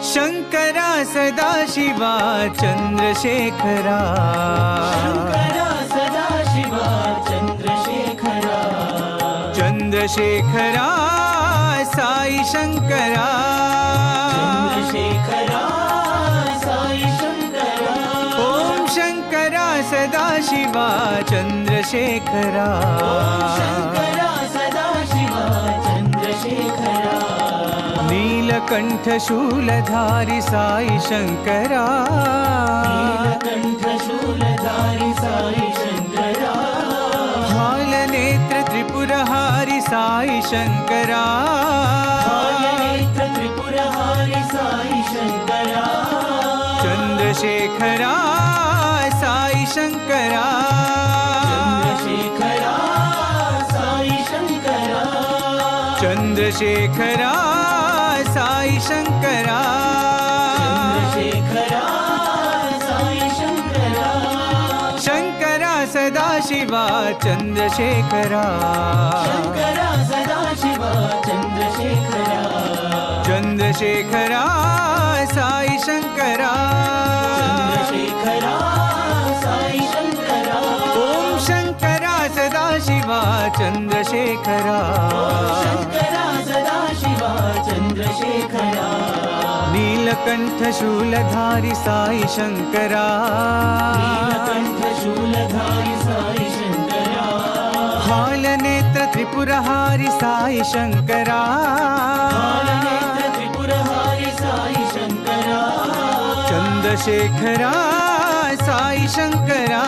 Shankara Sadashiva Chandrasekhara, Shankara Sadashiva Chandrasekhara, Chandrasekhara Sai Shankara, Chandrasekhara Sai Shankara, Om Shankara Sadashiva Chandrasekhara, Shankara Sadashiva Chandrasekhara, Neelkanth शूलधारी Sai Shankara, Neelkanth शूलधारी Sai Shankara, हालनेत्र त्रिपुरहारी Sai Shankara, हालनेत्र त्रिपुरहारी Sai Shankara, Chandrasekhara Sai Shankara, Chandrasekhara Sai Shankara, Chandrasekhara Sai Shankara, Chandrasekhara Sai Shankara, Shankara Sadashiva Chandrasekhara, Shankara Sadashiva Chandrasekhara, Chandrasekhara Sai Shankara, Chandrasekhara Sai Shankara, Om Shankara Sadashiva Chandrasekhara, Shankara Sadashiva Chandrasekhara, Neelkanth शूलधारी Sai Shankara, Neelkanth शूलधारी Sai Shankara, हालनेत्र त्रिपुरहारी Sai Shankara, हालनेत्र त्रिपुरहारी Sai Shankara, Chandrasekhara Sai Shankara.